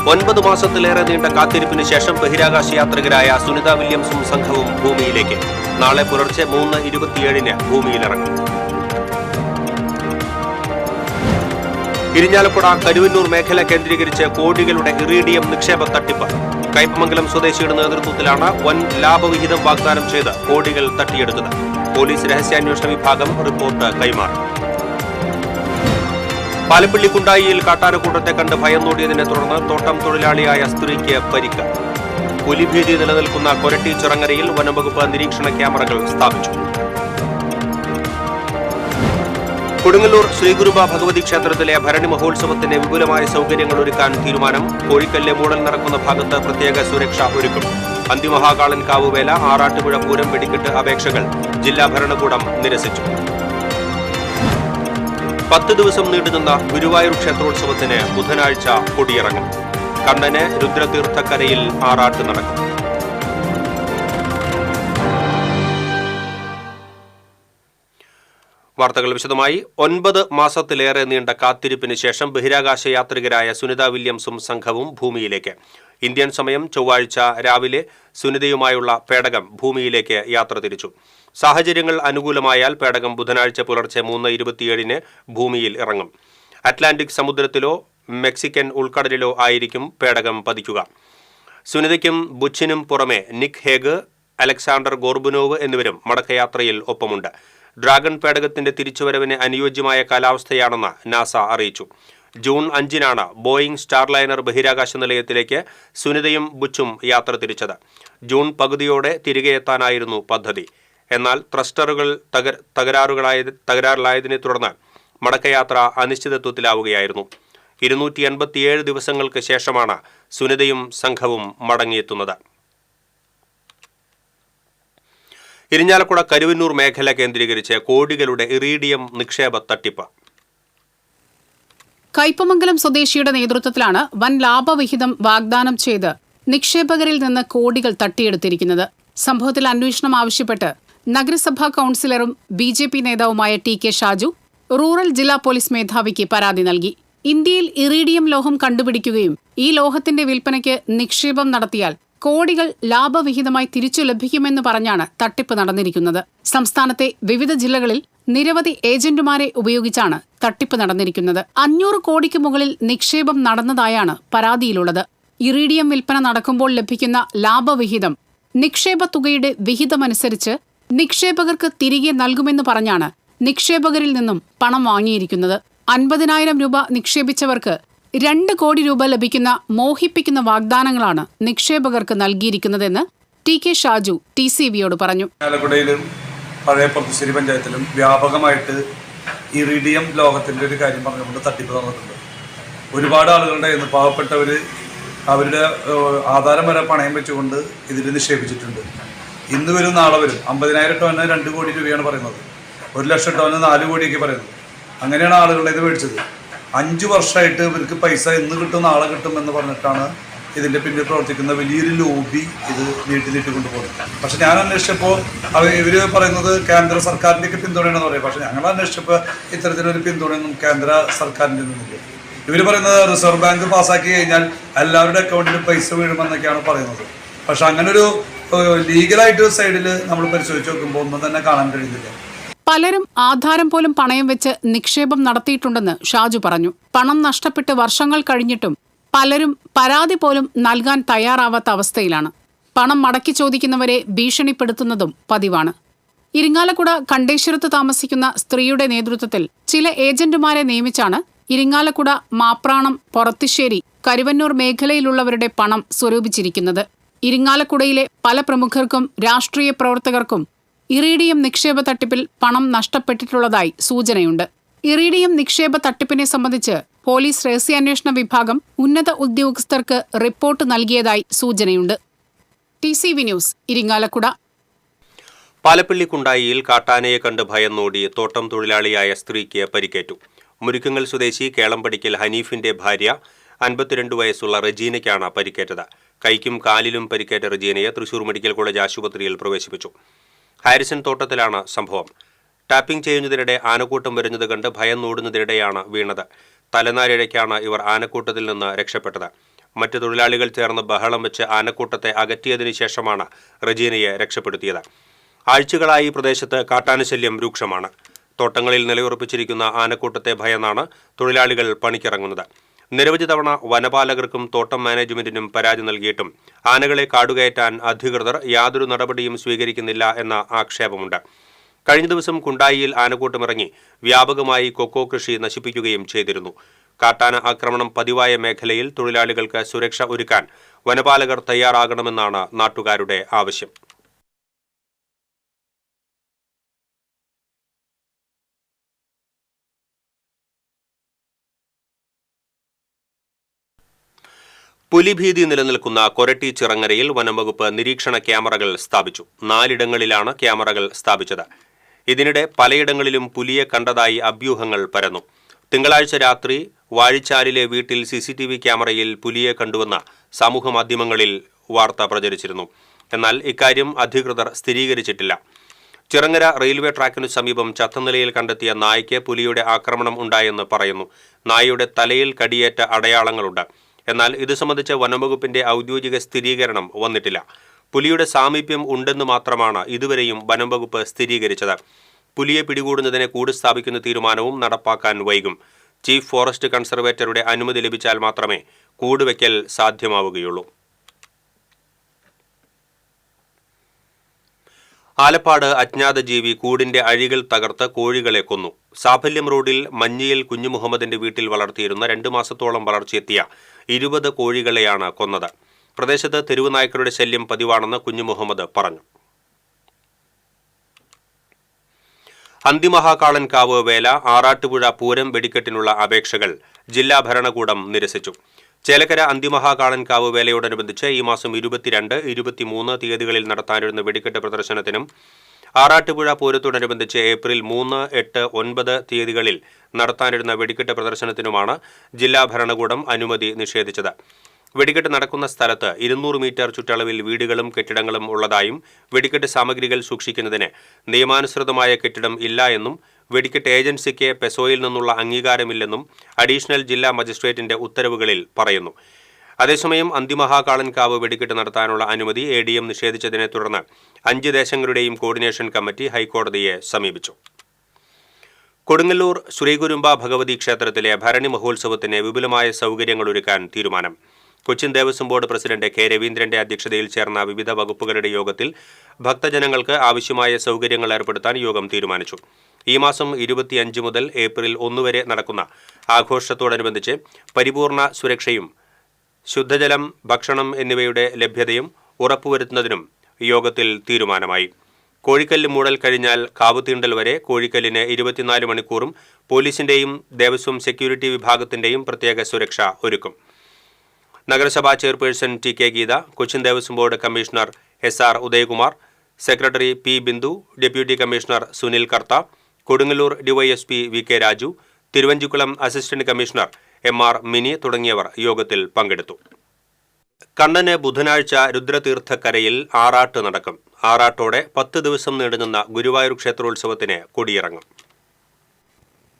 9 മാസത്തിലേറെ നീണ്ട കാത്തിരിപ്പിന് ശേഷം ബഹിരാകാശ യാത്രികരായ സുനിത വില്യംസും സംഘവും ഭൂമിയിലേക്ക്. നാളെ പുലർച്ചെ 3:27 ഭൂമിയിലിറങ്ങും. ഇരിഞ്ഞാലക്കുട കരുവന്നൂർ മേഖല കേന്ദ്രീകരിച്ച് കോടികളുടെ ഇറീഡിയം നിക്ഷേപ തട്ടിപ്പ്. കയ്പമംഗലം സ്വദേശിയുടെ നേതൃത്വത്തിലാണ് വൻ ലാഭവിഹിതം വാഗ്ദാനം ചെയ്ത് കോടികൾ തട്ടിയെടുത്തത്. പോലീസ് രഹസ്യാന്വേഷണ വിഭാഗം റിപ്പോർട്ട് കൈമാറി. പാലപ്പള്ളി കുണ്ടായിയിൽ കാട്ടാനക്കൂട്ടത്തെ കണ്ട് ഭയന്നോടിയതിനെ തുടർന്ന് തോട്ടം തൊഴിലാളിയായ സ്ത്രീക്ക് പരിക്ക്. പുലിഭീതി നിലനിൽക്കുന്ന കൊരട്ടി ചിറങ്ങരയിൽ വനംവകുപ്പ് നിരീക്ഷണ ക്യാമറകൾ സ്ഥാപിച്ചു. കൊടുങ്ങല്ലൂർ ശ്രീഗുരുബ ഭഗവതി ക്ഷേത്രത്തിലെ ഭരണി മഹോത്സവത്തിന് വിപുലമായ സൗകര്യങ്ങൾ ഒരുക്കാൻ തീരുമാനം. കോഴിക്കല്ലെ മൂടൽ നടക്കുന്ന ഭാഗത്ത് പ്രത്യേക സുരക്ഷ ഒരുക്കും. അന്തിമഹാകാളൻ കാവുവേല, ആറാട്ടുപുഴ പൂരം വെടിക്കെട്ട് അപേക്ഷകൾ ജില്ലാ ഭരണകൂടം നിരസിച്ചു. 10 ദിവസം നീണ്ടുനിന്ന ഗുരുവായൂർ ക്ഷേത്രോത്സവത്തിന് ബുധനാഴ്ച കൊടിയിറങ്ങും. കണ്ണന് രുദ്രതീർത്ഥക്കരയിൽ ആറാട്ട് നടക്കും. വാർത്തകൾ വിശദമായി. 9 മാസത്തിലേറെ നീണ്ട കാത്തിരിപ്പിന് ശേഷം ബഹിരാകാശ യാത്രികരായ സുനിത വില്യംസും സംഘവും ഭൂമിയിലേക്ക്. ഇന്ത്യൻ സമയം ചൊവ്വാഴ്ച രാവിലെ സുനിതയുമായുള്ള പേടകം ഭൂമിയിലേക്ക് യാത്ര തിരിച്ചു. സാഹചര്യങ്ങൾ അനുകൂലമായാൽ പേടകം ബുധനാഴ്ച പുലർച്ചെ 3:27 ഭൂമിയിൽ ഇറങ്ങും. അറ്റ്ലാന്റിക് സമുദ്രത്തിലോ മെക്സിക്കൻ ഉൾക്കടലിലോ ആയിരിക്കും പേടകം പതിക്കുക. സുനിതയ്ക്കും ബുച്ചിനും പുറമെ നിക് ഹേഗ്, അലക്സാണ്ടർ ഗോർബുനോവ് എന്നിവരും മടക്കയാത്രയിൽ ഒപ്പമുണ്ട്. ഡ്രാഗൺ പേടകത്തിന്റെ തിരിച്ചുവരവിന് അനുയോജ്യമായ കാലാവസ്ഥയാണെന്ന് നാസ അറിയിച്ചു. ജൂൺ 5 ബോയിംഗ് സ്റ്റാർലൈനർ ബഹിരാകാശ നിലയത്തിലേക്ക് സുനിതയും ബുച്ചും യാത്ര തിരിച്ചത്. ജൂൺ പകുതിയോടെ തിരികെ എത്താനായിരുന്നു പദ്ധതി. എന്നാൽ ത്രസ്റ്ററുകൾ തകരാറിലായതിനെ തുടർന്ന് മടക്കയാത്ര അനിശ്ചിതത്വത്തിലാവുകയായിരുന്നു. 287 ദിവസങ്ങൾക്ക് ശേഷമാണ് സുനിതയും സംഘവും മടങ്ങിയെത്തുന്നത്. ഇരിഞ്ഞാലക്കുട കരുവന്നൂർ മേഖല കേന്ദ്രീകരിച്ച് കോടികളുടെ ഇറീഡിയം നിക്ഷേപ തട്ടിപ്പ്. കയ്പമംഗലം സ്വദേശിയുടെ നേതൃത്വത്തിലാണ് വൻ ലാഭവിഹിതം വാഗ്ദാനം ചെയ്ത് നിക്ഷേപകരിൽ നിന്ന് കോടികൾ തട്ടിയെടുത്തിരിക്കുന്നത്. സംഭവത്തിൽ അന്വേഷണം ആവശ്യപ്പെട്ട് നഗരസഭാ കൌൺസിലറും BJP നേതാവുമായ TK ഷാജു റൂറൽ ജില്ലാ പോലീസ് മേധാവിക്ക് പരാതി നൽകി. ഇന്ത്യയിൽ ഇറീഡിയം ലോഹം കണ്ടുപിടിക്കുകയും ഈ ലോഹത്തിന്റെ വിൽപ്പനയ്ക്ക് നിക്ഷേപം നടത്തിയാൽ കോടികൾ ലാഭവിഹിതമായി തിരിച്ചു ലഭിക്കുമെന്ന് പറഞ്ഞാണ് തട്ടിപ്പ് നടന്നിരിക്കുന്നത്. സംസ്ഥാനത്തെ വിവിധ ജില്ലകളിൽ നിരവധി ഏജന്റുമാരെ ഉപയോഗിച്ചാണ് തട്ടിപ്പ് നടന്നിരിക്കുന്നത്. 500 കോടിക്ക് മുകളിൽ നിക്ഷേപം നടന്നതായാണ് പരാതിയിലുള്ളത്. ഇറീഡിയം വിൽപ്പന നടക്കുമ്പോൾ ലഭിക്കുന്ന ലാഭവിഹിതം നിക്ഷേപ തുകയുടെ വിഹിതമനുസരിച്ച് നിക്ഷേപകർക്ക് തിരികെ നൽകുമെന്ന് പറഞ്ഞാണ് നിക്ഷേപകരിൽ നിന്നും പണം വാങ്ങിയിരിക്കുന്നത്. 50,000 രൂപ നിക്ഷേപിച്ചവർക്ക് 2 കോടി രൂപ ലഭിക്കുന്ന മോഹിപ്പിക്കുന്ന വാഗ്ദാനങ്ങളാണ് നിക്ഷേപകർക്ക് നൽകിയിരിക്കുന്നതെന്ന് TK ഷാജു TCVയോട് പറഞ്ഞു. ആലപ്പുഴയിലും പഴയ പൊത്തുശ്ശേരി പഞ്ചായത്തിലും വ്യാപകമായിട്ട് ഇറീഡിയം ലോഹത്തിൻ്റെ ഒരു കാര്യം പറഞ്ഞുകൊണ്ട് തട്ടിപ്പ് നടന്നിട്ടുണ്ട്. ഒരുപാട് ആളുകളുടെ പാവപ്പെട്ടവർ അവരുടെ ആധാരം വരെ പണയം വെച്ചുകൊണ്ട് ഇതിൽ നിക്ഷേപിച്ചിട്ടുണ്ട്. ഇന്ന് വരും നാളെ വരും. 50,000 ടോന് 2 കോടി രൂപയാണ് പറയുന്നത്. 1,00,000 ടോന് 4 കോടിയൊക്കെ പറയുന്നത്. അങ്ങനെയാണ് ആളുകളുടെ ഇത് മേടിച്ചത്. 5 വർഷമായിട്ട് ഇവർക്ക് പൈസ ഇന്ന് കിട്ടും നാളെ കിട്ടും എന്ന് പറഞ്ഞിട്ടാണ് ഇതിൻ്റെ പിന്നിൽ പ്രവർത്തിക്കുന്ന വലിയൊരു ലോബി ഇത് നീട്ടി കൊണ്ടുപോകുന്നത്. പക്ഷെ ഞാൻ അന്വേഷിച്ചപ്പോൾ ഇവർ പറയുന്നത് കേന്ദ്ര സർക്കാരിൻ്റെയൊക്കെ പിന്തുണയാണെന്ന് പറയും. പക്ഷെ ഞങ്ങൾ അന്വേഷിച്ചപ്പോൾ ഇത്തരത്തിലൊരു പിന്തുണയൊന്നും കേന്ദ്ര സർക്കാരിൻ്റെ നിന്നില്ല. ഇവർ പറയുന്നത് റിസർവ് ബാങ്ക് പാസ്സാക്കി കഴിഞ്ഞാൽ എല്ലാവരുടെ അക്കൗണ്ടിലും പൈസ വീഴുമെന്നൊക്കെയാണ് പറയുന്നത്. പക്ഷെ അങ്ങനൊരു ലീഗലായിട്ട് സൈഡിൽ നമ്മൾ പരിശോധിച്ച് നോക്കുമ്പോൾ ഒന്നും തന്നെ കാണാൻ കഴിയുന്നില്ല. പലരും ആധാരം പോലും പണയം വെച്ച് നിക്ഷേപം നടത്തിയിട്ടുണ്ടെന്ന് ഷാജു പറഞ്ഞു. പണം നഷ്ടപ്പെട്ട് വർഷങ്ങൾ കഴിഞ്ഞിട്ടും പലരും പരാതി പോലും നൽകാൻ തയ്യാറാവാത്ത അവസ്ഥയിലാണ്. പണം മടക്കി ചോദിക്കുന്നവരെ ഭീഷണിപ്പെടുത്തുന്നതും പതിവാണ്. ഇരിങ്ങാലക്കുട കണ്ടേശ്വരത്ത് താമസിക്കുന്ന സ്ത്രീയുടെ നേതൃത്വത്തിൽ ചില ഏജന്റുമാരെ നിയമിച്ചാണ് ഇരിങ്ങാലക്കുട, മാപ്രാണം, പൊറത്തിശ്ശേരി, കരുവന്നൂർ മേഖലയിലുള്ളവരുടെ പണം സ്വരൂപിച്ചിരിക്കുന്നത്. ഇരിങ്ങാലക്കുടയിലെ പല പ്രമുഖർക്കും രാഷ്ട്രീയ പ്രവർത്തകർക്കും ഇറീഡിയം നിക്ഷേപ തട്ടിപ്പിൽ പണം നഷ്ടപ്പെട്ടിട്ടുള്ളതായി സൂചനയുണ്ട്. ഇറീഡിയം നിക്ഷേപ തട്ടിപ്പിനെ സംബന്ധിച്ച് പോലീസ് രഹസ്യാന്വേഷണ വിഭാഗം ഉന്നത ഉദ്യോഗസ്ഥർക്ക് റിപ്പോർട്ട് നൽകിയതായി സൂചനയുണ്ട്. TCV news, Irinjalakuda. പാലപ്പള്ളി കുണ്ടായിയിൽ കാട്ടാനയെ കണ്ട് ഭയന്നോടി തോട്ടം തൊഴിലാളിയായ സ്ത്രീക്ക് പരിക്കേറ്റു. മുരിക്കുങ്ങൽ സ്വദേശി കേളമ്പടിക്കൽ ഹനീഫിന്റെ ഭാര്യ 52 വയസ്സുള്ള റജീനയ്ക്കാണ് പരിക്കേറ്റത്. കൈക്കും കാലിലും പരിക്കേറ്റ റജീനയെ തൃശൂർ മെഡിക്കൽ കോളേജ് ആശുപത്രിയിൽ പ്രവേശിപ്പിച്ചു. ഹാരിസൺ തോട്ടത്തിലാണ് സംഭവം. ടാപ്പിംഗ് ചെയ്യുന്നതിനിടെ ആനക്കൂട്ടം വരുന്നത് കണ്ട് ഭയന്നോടുന്നതിനിടെയാണ് വീണത്. തലനാരിഴയ്ക്കാണ് ഇവർ ആനക്കൂട്ടത്തിൽ നിന്ന് രക്ഷപ്പെട്ടത്. മറ്റ് തൊഴിലാളികൾ ചേർന്ന് ബഹളം വെച്ച് ആനക്കൂട്ടത്തെ അകറ്റിയതിനു ശേഷമാണ് റജീനയെ രക്ഷപ്പെടുത്തിയത്. ആഴ്ചകളായി പ്രദേശത്ത് കാട്ടാനശല്യം രൂക്ഷമാണ്. തോട്ടങ്ങളിൽ നിലയുറപ്പിച്ചിരിക്കുന്ന ആനക്കൂട്ടത്തെ ഭയന്നാണ് തൊഴിലാളികൾ പണിക്കിറങ്ങുന്നത്. നിരവധി തവണ വനപാലകർക്കും തോട്ടം മാനേജ്മെന്റിനും പരാതി നൽകിയിട്ടും ആനകളെ കാടുകയറ്റാൻ അധികൃതർ യാതൊരു നടപടിയും സ്വീകരിക്കുന്നില്ല എന്ന ആക്ഷേപമുണ്ട്. കഴിഞ്ഞ ദിവസം കുണ്ടായിയിൽ ആനക്കൂട്ടമിറങ്ങി വ്യാപകമായി കൊക്കോ കൃഷി നശിപ്പിക്കുകയും ചെയ്തിരുന്നു. കാട്ടാന ആക്രമണം പതിവായ മേഖലയിൽ തൊഴിലാളികൾക്ക് സുരക്ഷ ഒരുക്കാൻ വനപാലകർ തയ്യാറാകണമെന്നാണ് നാട്ടുകാരുടെ ആവശ്യം. പുലിഭീതി നിലനിൽക്കുന്ന കൊരട്ടി ചിറങ്ങരയിൽ വനംവകുപ്പ് നിരീക്ഷണ ക്യാമറകൾ സ്ഥാപിച്ചു. 4 ഇടങ്ങളിലാണ് ക്യാമറകൾ സ്ഥാപിച്ചത്. ഇതിനിടെ പലയിടങ്ങളിലും പുലിയെ കണ്ടതായി അഭ്യൂഹങ്ങൾ പരന്നു. തിങ്കളാഴ്ച രാത്രി വാഴിച്ചാലിലെ വീട്ടിൽ CCTV ക്യാമറയിൽ പുലിയെ കണ്ടുവെന്ന സമൂഹമാധ്യമങ്ങളിൽ വാർത്ത പ്രചരിച്ചിരുന്നു. എന്നാൽ ഇക്കാര്യം അധികൃതർ സ്ഥിരീകരിച്ചിട്ടില്ല. ചിറങ്ങര റെയിൽവേ ട്രാക്കിനു സമീപം ചത്തനിലയിൽ കണ്ടെത്തിയ നായ്ക്ക് പുലിയുടെ ആക്രമണം ഉണ്ടായെന്ന് പറയുന്നു. നായയുടെ തലയിൽ കടിയേറ്റ അടയാളങ്ങളുണ്ട്. എന്നാൽ ഇത് സംബന്ധിച്ച് വനംവകുപ്പിന്റെ ഔദ്യോഗിക സ്ഥിരീകരണം വന്നിട്ടില്ല. പുലിയുടെ സാമീപ്യം ഉണ്ടെന്ന് മാത്രമാണ് ഇതുവരെയും വനംവകുപ്പ് സ്ഥിരീകരിച്ചത്. പുലിയെ പിടികൂടുന്നതിന് കൂട് സ്ഥാപിക്കുന്ന തീരുമാനവും നടപ്പാക്കാൻ വൈകും. ചീഫ് ഫോറസ്റ്റ് കൺസർവേറ്ററുടെ അനുമതി ലഭിച്ചാൽ മാത്രമേ കൂട് വയ്ക്കൽ സാധ്യമാവുകയുള്ളൂ. ആലപ്പാട് അജ്ഞാത ജീവി കൂടിന്റെ അഴികൾ തകർത്ത് കോഴികളെ കൊന്നു. സാഫല്യം റോഡിൽ മഞ്ഞിയിൽ കുഞ്ഞുമുഹമ്മദിന്റെ വീട്ടിൽ വളർത്തിയിരുന്ന 2 മാസത്തോളം വളർച്ചയെത്തിയ 20 കോഴികളെയാണ് കൊന്നത്. പ്രദേശത്ത് തെരുവ് നായ്ക്കളുടെ ശല്യം പതിവാണെന്ന് കുഞ്ഞുമുഹമ്മദ് പറഞ്ഞു. അന്തിമഹാകാളൻകാവ് വേല ആറാട്ടുപുഴ പൂരം വെടിക്കെട്ടിനുള്ള അപേക്ഷകൾ ജില്ലാ ഭരണകൂടം നിരസിച്ചു. ചേലക്കര അന്തിമഹാകാളൻകാവ് വേലയോടനുബന്ധിച്ച് ഈ മാസം 22, 23 തീയതികളിൽ നടത്താനിരുന്ന വെടിക്കെട്ട് പ്രദർശനത്തിനും ആറാട്ടുപുഴ പൂരത്തോടനുബന്ധിച്ച് ഏപ്രിൽ 3, 8, 9 തീയതികളിൽ നടത്താനിരുന്ന വെടിക്കെട്ട് പ്രദർശനത്തിനുമാണ് ജില്ലാ ഭരണകൂടം അനുമതി നിഷേധിച്ചത്. വെടിക്കെട്ട് നടക്കുന്ന സ്ഥലത്ത് 200 മീറ്റർ ചുറ്റളവിൽ വീടുകളും കെട്ടിടങ്ങളും ഉള്ളതായും വെടിക്കെട്ട് സാമഗ്രികൾ സൂക്ഷിക്കുന്നതിന് നിയമാനുസൃതമായ കെട്ടിടം ഇല്ല എന്നും വെടിക്കെട്ട് ഏജൻസിക്ക് പെസോയിൽ നിന്നുള്ള അംഗീകാരമില്ലെന്നും അഡീഷണൽ ജില്ലാ മജിസ്ട്രേറ്റിന്റെ ഉത്തരവുകളിൽ പറയുന്നു. അതേസമയം അന്തിമഹാകാളൻകാവ് വെടിക്കെട്ട് നടത്താനുള്ള അനുമതി ADM നിഷേധിച്ചതിനെ തുടർന്ന് 5 ദേശങ്ങളുടെയും കോർഡിനേഷൻ കമ്മിറ്റി ഹൈക്കോടതിയെ സമീപിച്ചു. കൊടുങ്ങല്ലൂർ ശ്രീകുരുമ്പ ഭഗവതി ക്ഷേത്രത്തിലെ ഭരണി മഹോത്സവത്തിന് വിപുലമായ സൗകര്യങ്ങളൊരുക്കാൻ തീരുമാനം. Cochin Devaswom board president K. രവീന്ദ്രന്റെ അധ്യക്ഷതയിൽ ചേർന്ന വിവിധ വകുപ്പുകളുടെ യോഗത്തിൽ ഭക്തജനങ്ങൾക്ക് ആവശ്യമായ സൗകര്യങ്ങൾ ഏർപ്പെടുത്താൻ യോഗം തീരുമാനിച്ചു. ഈ മാസം 25 മുതൽ ഏപ്രിൽ 1 വരെ നടക്കുന്ന ആഘോഷത്തോടനുബന്ധിച്ച് പരിപൂർണ സുരക്ഷയും ശുദ്ധജലം, ഭക്ഷണം എന്നിവയുടെ ലഭ്യതയും ഉറപ്പുവരുത്തുന്നതിനും യോഗത്തിൽ തീരുമാനമായി. കോഴിക്കല്ല് മൂടൽ കഴിഞ്ഞാൽ കാവുതീണ്ടൽ വരെ കോഴിക്കല്ലിന് 24 മണിക്കൂറും പോലീസിന്റെയും ദേവസ്വം സെക്യൂരിറ്റി വിഭാഗത്തിന്റെയും പ്രത്യേക സുരക്ഷ ഒരുക്കും. നഗരസഭാ chairperson TK Geetha, Cochin Devaswom board commissioner SR Udayakumar, secretary P. Bindu, deputy commissioner Sunil Kartha, Kodungallur DYSP VK Raju, Thiruvanchikulam assistant commissioner MR Mini തുടങ്ങിയവർ യോഗത്തിൽ പങ്കെടുത്തു. കണ്ണന് ബുധനാഴ്ച രുദ്രതീർത്ഥക്കരയിൽ ആറാട്ട് നടക്കും. ആറാട്ടോടെ 10 ദിവസം നീണ്ടുനിന്ന ഗുരുവായൂർ ക്ഷേത്രോത്സവത്തിന് കൊടിയിറങ്ങും.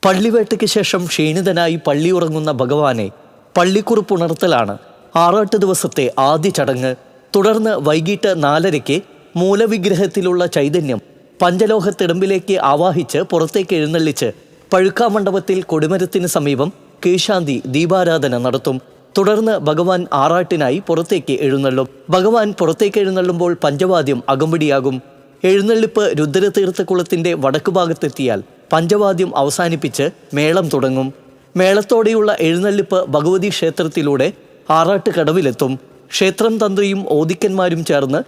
പള്ളിവേട്ടയ്ക്ക് ശേഷം ക്ഷീണിതനായി പള്ളിയുറങ്ങുന്ന ഭഗവാനെ പള്ളിക്കുറിപ്പുണർത്തലാണ് ആറാട്ട് ദിവസത്തെ ആദ്യ ചടങ്ങ്. തുടർന്ന് വൈകിട്ട് 4:30-ക്ക് മൂലവിഗ്രഹത്തിലുള്ള ചൈതന്യം പഞ്ചലോഹത്തിടമ്പിലേക്ക് ആവാഹിച്ച് പുറത്തേക്ക് എഴുന്നള്ളിച്ച് പഴുക്കാമണ്ഡപത്തിൽ കൊടിമരത്തിന് സമീപം കീഴ്ശാന്തി ദീപാരാധന നടത്തും. തുടർന്ന് ഭഗവാൻ ആറാട്ടിനായി പുറത്തേക്ക് എഴുന്നള്ളും. ഭഗവാൻ പുറത്തേക്ക് എഴുന്നള്ളുമ്പോൾ പഞ്ചവാദ്യം അകമ്പടിയാകും. എഴുന്നള്ളിപ്പ് രുദ്രതീർത്ഥക്കുളത്തിന്റെ വടക്കുഭാഗത്തെത്തിയാൽ പഞ്ചവാദ്യം അവസാനിപ്പിച്ച് മേളം തുടങ്ങും. മേളത്തോടെയുള്ള എഴുന്നള്ളിപ്പ് ഭഗവതി ക്ഷേത്രത്തിലൂടെ ആറാട്ട് കടവിലെത്തും. ക്ഷേത്രം തന്ത്രിയും ഓദിക്കന്മാരും ചേർന്ന്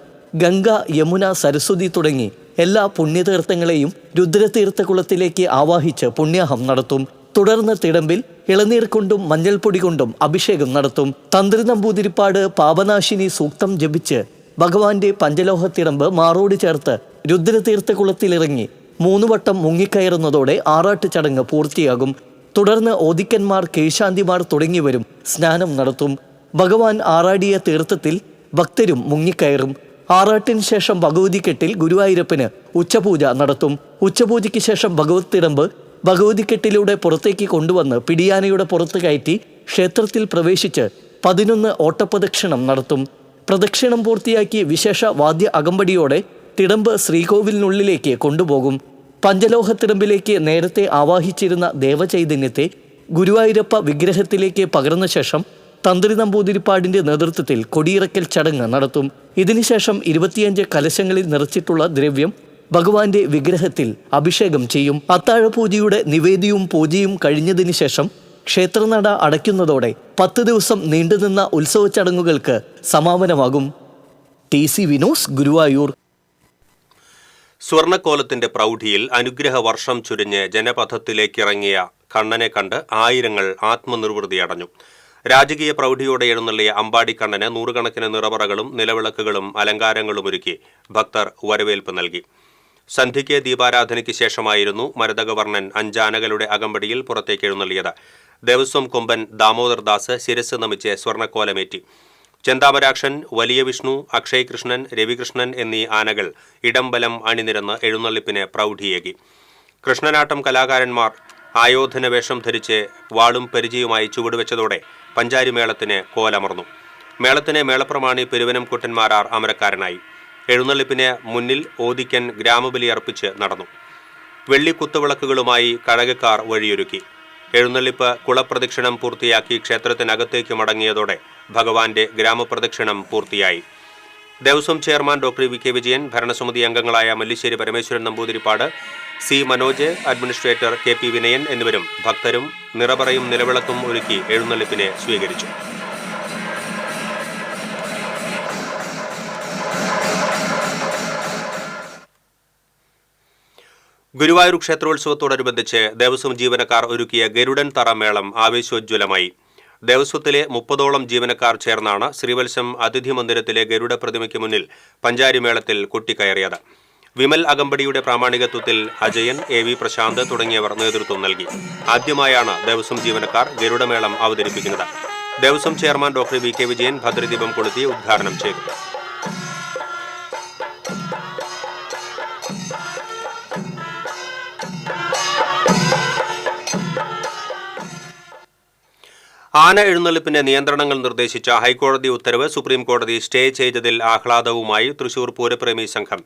ഗംഗ, യമുന, സരസ്വതി തുടങ്ങി എല്ലാ പുണ്യതീർത്ഥങ്ങളെയും രുദ്രതീർത്ഥക്കുളത്തിലേക്ക് ആവാഹിച്ച് പുണ്യാഹം നടത്തും. തുടർന്ന് തിടമ്പിൽ ഇളനീർ കൊണ്ടും മഞ്ഞൾപ്പൊടി കൊണ്ടും അഭിഷേകം നടത്തും. തന്ത്രി നമ്പൂതിരിപ്പാട് പാപനാശിനി സൂക്തം ജപിച്ച് ഭഗവാന്റെ പഞ്ചലോഹത്തിടമ്പ് മാറോട് ചേർത്ത് രുദ്രതീർത്ഥക്കുളത്തിലിറങ്ങി 3 വട്ടം മുങ്ങിക്കയറുന്നതോടെ ആറാട്ട് ചടങ്ങ് പൂർത്തിയാകും. തുടർന്ന് ഓദിക്കന്മാർ, കീഴ്ശാന്തിമാർ തുടങ്ങിയവരും സ്നാനം നടത്തും. ഭഗവാൻ ആറാടിയ തീർത്ഥത്തിൽ ഭക്തരും മുങ്ങിക്കയറും. ആറാട്ടിന് ശേഷം ഭഗവതിക്കെട്ടിൽ ഗുരുവായൂരപ്പന് ഉച്ചപൂജ നടത്തും. ഉച്ചപൂജയ്ക്ക് ശേഷം ഭഗവത് തിടമ്പ് ഭഗവതിക്കെട്ടിലൂടെ പുറത്തേക്ക് കൊണ്ടുവന്ന് പിടിയാനയുടെ പുറത്ത് കയറ്റി ക്ഷേത്രത്തിൽ പ്രവേശിച്ച് 11 ഓട്ടപ്രദക്ഷിണം നടത്തും. പ്രദക്ഷിണം പൂർത്തിയാക്കി വിശേഷ വാദ്യ അകമ്പടിയോടെ തിടമ്പ് ശ്രീകോവിലിനുള്ളിലേക്ക് കൊണ്ടുപോകും. പഞ്ചലോഹ തിടമ്പിലേക്ക് നേരത്തെ ആവാഹിച്ചിരുന്ന ദേവചൈതന്യത്തെ ഗുരുവായൂരപ്പ വിഗ്രഹത്തിലേക്ക് പകർന്ന ശേഷം തന്ത്രി നമ്പൂതിരിപ്പാടിന്റെ നേതൃത്വത്തിൽ കൊടിയിറക്കൽ ചടങ്ങ് നടത്തും. ഇതിനുശേഷം 25 കലശങ്ങളിൽ നിറച്ചിട്ടുള്ള ദ്രവ്യം ഭഗവാന്റെ വിഗ്രഹത്തിൽ അഭിഷേകം ചെയ്യും. അത്താഴപൂജയുടെ നിവേദ്യവും പൂജയും കഴിഞ്ഞതിന് ശേഷം ക്ഷേത്രനട അടയ്ക്കുന്നതോടെ 10 ദിവസം നീണ്ടുനിന്ന ഉത്സവ ചടങ്ങുകൾക്ക് സമാപനമാകും. TCV news, Guruvayur. സ്വർണ്ണക്കോലത്തിന്റെ പ്രൗഢിയിൽ അനുഗ്രഹ വർഷം ചുരിഞ്ഞ് ജനപഥത്തിലേക്കിറങ്ങിയ കണ്ണനെ കണ്ട് ആയിരങ്ങൾ ആത്മനിർവൃതി അടഞ്ഞു. രാജകീയ പ്രൗഢിയോടെ എഴുന്നള്ളിയ അമ്പാടിക്കണ്ണന് നൂറുകണക്കിന് നിറവറകളും നിലവിളക്കുകളും അലങ്കാരങ്ങളും ഒരുക്കി ഭക്തർ വരവേൽപ്പ് നൽകി. സന്ധ്യയ്ക്ക് ദീപാരാധനയ്ക്ക് ശേഷമായിരുന്നു മരതകവർണ്ണൻ അഞ്ചാനകളുടെ അകമ്പടിയിൽ പുറത്തേക്ക് എഴുന്നള്ളിയത്. ദേവസ്വം കൊമ്പൻ ദാമോദർദാസ് ശിരസ് നമിച്ച് സ്വർണ്ണക്കോലമേറ്റി. ചെന്താമരാക്ഷൻ, വലിയ വിഷ്ണു, അക്ഷയ് കൃഷ്ണൻ, രവികൃഷ്ണൻ എന്നീ ആനകൾ ഇടംബലം അണിനിരന്ന് എഴുന്നള്ളിപ്പിന് പ്രൗഢിയേകി. കൃഷ്ണനാട്ടം കലാകാരന്മാർ ആയോധന വേഷം ധരിച്ച് വാളും പരിചയവുമായി ചുവടുവെച്ചതോടെ പഞ്ചാരിമേളത്തിന് കോലമർന്നു. മേളത്തിന് മേളപ്രമാണി പെരുവനം കുട്ടന്മാരാർ അമരക്കാരനായി. എഴുന്നള്ളിപ്പിന് മുന്നിൽ ഓദിക്കൻ ഗ്രാമബലി അർപ്പിച്ച് നടന്നു. വെള്ളി കുത്തുവിളക്കുകളുമായി കഴകക്കാർ വഴിയൊരുക്കി. എഴുന്നള്ളിപ്പ് കുളപ്രദക്ഷിണം പൂർത്തിയാക്കി ക്ഷേത്രത്തിനകത്തേക്ക് മടങ്ങിയതോടെ ഭഗവാന്റെ ഗ്രാമപ്രദക്ഷിണം പൂർത്തിയായി. Devaswom chairman doctor VK Vijayan, ഭരണസമിതി അംഗങ്ങളായ Mallissery Parameswaran Namboothiripad, C Manoj, administrator KP Vinayan എന്നിവരും ഭക്തരും നിറപറയും നിലവിളക്കും ഒരുക്കി എഴുന്നള്ളിപ്പിനെ സ്വീകരിച്ചു. ഗുരുവായൂർ ക്ഷേത്രോത്സവത്തോടനുബന്ധിച്ച് ദേവസ്വം ജീവനക്കാർ ഒരുക്കിയ ഗരുഡൻ തറ മേളം ആവേശോജ്വലമായി. ദേവസ്വത്തിലെ 30ഓളം ജീവനക്കാർ ചേർന്നാണ് ശ്രീവത്സം അതിഥി മന്ദിരത്തിലെ ഗരുഡ പ്രതിമയ്ക്ക് മുന്നിൽ പഞ്ചാരിമേളത്തിൽ കൊട്ടിക്കയറിയത്. വിമൽ അകമ്പടിയുടെ പ്രാമാണികത്വത്തിൽ അജയൻ, AV പ്രശാന്ത് തുടങ്ങിയവർ നേതൃത്വം നൽകി. ആദ്യമായാണ് ദേവസ്വം ജീവനക്കാർ ഗരുഡമേളം അവതരിപ്പിക്കുന്നത്. Devaswom chairman doctor VK Vijayan ഭദ്രദീപം കൊളുത്തി ഉദ്ഘാടനം ചെയ്തു. ആന എഴുന്നള്ളിപ്പിന് നിയന്ത്രണങ്ങൾ നിർദ്ദേശിച്ച ഹൈക്കോടതി ഉത്തരവ് സുപ്രീംകോടതി സ്റ്റേ ചെയ്തതിൽ ആഹ്ലാദവുമായി തൃശൂർ പൂരപ്രേമി സംഘം.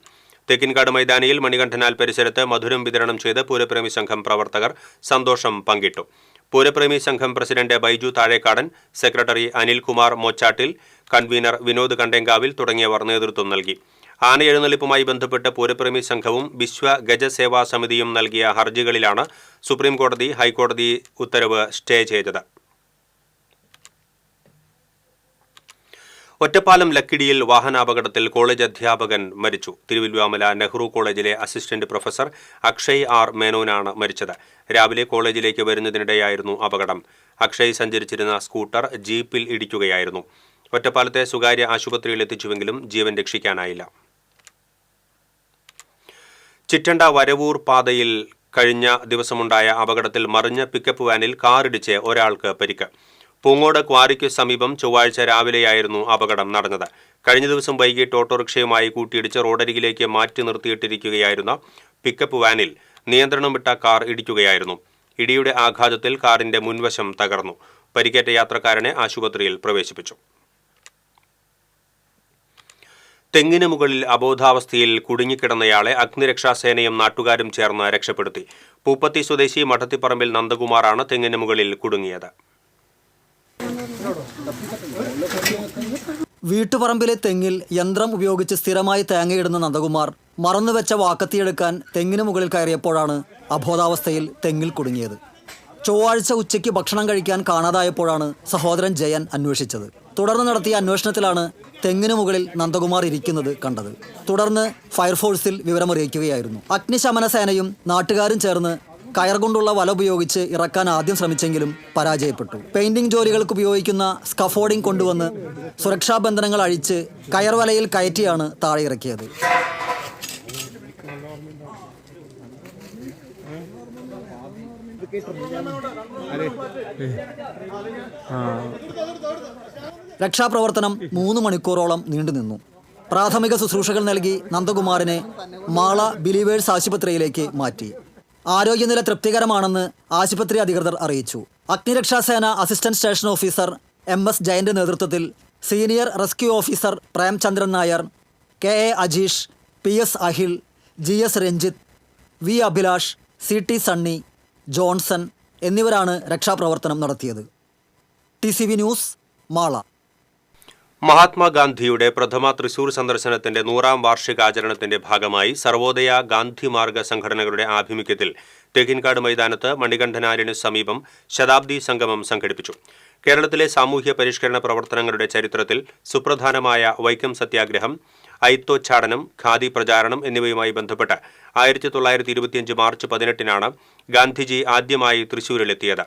തെക്കിൻകാട് മൈതാനിയിൽ മണികണ്ഠനാൽ പരിസരത്ത് മധുരം വിതരണം ചെയ്ത് പൂരപ്രേമി സംഘം പ്രവർത്തകർ സന്തോഷം പങ്കിട്ടു. പൂരപ്രേമി സംഘം president Baiju Thazhekkadan, secretary Anilkumar Mochattil, convener Vinod Kandenkavil തുടങ്ങിയവർ നേതൃത്വം നൽകി. ആന എഴുന്നള്ളിപ്പുമായി ബന്ധപ്പെട്ട് പൂരപ്രേമി സംഘവും വിശ്വ ഗജസേവാ സമിതിയും നൽകിയ ഹർജികളിലാണ് സുപ്രീംകോടതി ഹൈക്കോടതി ഉത്തരവ് സ്റ്റേ ചെയ്തത്. ഒറ്റപ്പാലം ലക്കിടിയിൽ വാഹനാപകടത്തിൽ കോളേജ് അധ്യാപകൻ മരിച്ചു. തിരുവല്ലുവാമല നെഹ്റു കോളേജിലെ അസിസ്റ്റന്റ് പ്രൊഫസർ അക്ഷയ് R മേനോനാണ് മരിച്ചത്. രാവിലെ കോളേജിലേക്ക് വരുന്നതിനിടെയായിരുന്നു അപകടം. അക്ഷയ് സഞ്ചരിച്ചിരുന്ന സ്കൂട്ടർ ജീപ്പിൽ ഇടിക്കുകയായിരുന്നു. ഒറ്റപ്പാലത്തെ സ്വകാര്യ ആശുപത്രിയിൽ എത്തിച്ചുവെങ്കിലും ജീവൻ രക്ഷിക്കാനായില്ല. ചിറ്റണ്ട വരവൂർ പാതയിൽ കഴിഞ്ഞ ദിവസമുണ്ടായ അപകടത്തിൽ മറിഞ്ഞ പിക്കപ്പ് വാനിൽ കാറിടിച്ച് ഒരാൾക്ക് പരിക്ക്. പൂങ്ങോട് ക്വാറിക്ക് സമീപം ചൊവ്വാഴ്ച രാവിലെയായിരുന്നു അപകടം നടന്നത്. കഴിഞ്ഞ ദിവസം വൈകിട്ട് ഓട്ടോറിക്ഷയുമായി കൂട്ടിയിടിച്ച് റോഡരികിലേക്ക് മാറ്റി നിർത്തിയിട്ടിരിക്കുകയായിരുന്ന പിക്കപ്പ് വാനിൽ നിയന്ത്രണം വിട്ട കാർ ഇടിക്കുകയായിരുന്നു. ഇടിയുടെ ആഘാതത്തിൽ കാറിന്റെ മുൻവശം തകർന്നു. പരിക്കേറ്റ യാത്രക്കാരനെ ആശുപത്രിയിൽ പ്രവേശിപ്പിച്ചു. തെങ്ങിന് മുകളിൽ അബോധാവസ്ഥയിൽ കുടുങ്ങിക്കിടന്നയാളെ അഗ്നിരക്ഷാസേനയും നാട്ടുകാരും ചേർന്ന് രക്ഷപ്പെടുത്തി. പൂപ്പത്തി സ്വദേശി മഠത്തിപ്പറമ്പിൽ നന്ദകുമാറാണ് തെങ്ങിന് മുകളിൽ കുടുങ്ങിയത്. വീട്ടുപറമ്പിലെ തെങ്ങിൽ യന്ത്രം ഉപയോഗിച്ച് സ്ഥിരമായി തേങ്ങയിടുന്ന നന്ദകുമാർ മറന്നുവെച്ച വാക്കത്തിയെടുക്കാൻ തെങ്ങിന് മുകളിൽ കയറിയപ്പോഴാണ് അബോധാവസ്ഥയിൽ തെങ്ങിൽ കുടുങ്ങിയത്. ചൊവ്വാഴ്ച ഉച്ചയ്ക്ക് ഭക്ഷണം കഴിക്കാൻ കാണാതായപ്പോഴാണ് സഹോദരൻ ജയൻ അന്വേഷിച്ചത്. തുടർന്ന് നടത്തിയ അന്വേഷണത്തിലാണ് തെങ്ങിന് മുകളിൽ നന്ദകുമാർ ഇരിക്കുന്നത് കണ്ടത്. തുടർന്ന് ഫയർഫോഴ്സിൽ വിവരമറിയിക്കുകയായിരുന്നു. അഗ്നിശമന സേനയും നാട്ടുകാരും ചേർന്ന് കയർ കൊണ്ടുള്ള വല ഉപയോഗിച്ച് ഇറക്കാൻ ആദ്യം ശ്രമിച്ചെങ്കിലും പരാജയപ്പെട്ടു. പെയിന്റിംഗ് ജോലികൾക്ക് ഉപയോഗിക്കുന്ന സ്കഫോർഡിംഗ് കൊണ്ടുവന്ന് സുരക്ഷാ ബന്ധനങ്ങൾ അഴിച്ച് കയർ വലയിൽ കയറ്റിയാണ് താഴെ ഇറക്കിയത്. രക്ഷാപ്രവർത്തനം 3 മണിക്കൂറോളം നീണ്ടുനിന്നു. പ്രാഥമിക ശുശ്രൂഷകൾ നൽകി നന്ദകുമാറിനെ മാള ബിലീവേഴ്സ് ആശുപത്രിയിലേക്ക് മാറ്റി. ആരോഗ്യനില തൃപ്തികരമാണെന്ന് ആശുപത്രി അധികൃതർ അറിയിച്ചു. അഗ്നിരക്ഷാസേന അസിസ്റ്റന്റ് സ്റ്റേഷൻ ഓഫീസർ MS ജയൻ്റെ നേതൃത്വത്തിൽ senior rescue officer Premchandran Nair, KA Ajeesh, PS Ahil, GS Ranjith, V Abhilash, CT Sunny, Johnson എന്നിവരാണ് രക്ഷാപ്രവർത്തനം നടത്തിയത്. TCV news, Mala. മഹാത്മാഗാന്ധിയുടെ പ്രഥമ തൃശൂർ സന്ദർശനത്തിന്റെ 100ാം വാർഷികാചരണത്തിന്റെ ഭാഗമായി സർവോദയ ഗാന്ധി മാർഗ സംഘടനകളുടെ ആഭിമുഖ്യത്തിൽ തേക്കിൻകാട് മൈതാനത്ത് മണികണ്ഠനാര്യന് സമീപം ശതാബ്ദി സംഗമം സംഘടിപ്പിച്ചു. കേരളത്തിലെ സാമൂഹ്യ പരിഷ്കരണ പ്രവർത്തനങ്ങളുടെ ചരിത്രത്തിൽ സുപ്രധാനമായ വൈക്കം സത്യാഗ്രഹം, അയിത്തോച്ചാടനം, ഖാദി പ്രചാരണം എന്നിവയുമായി ബന്ധപ്പെട്ട് 1925 മാർച്ച് 18-നാണ് ഗാന്ധിജി ആദ്യമായി തൃശൂരിലെത്തിയത്.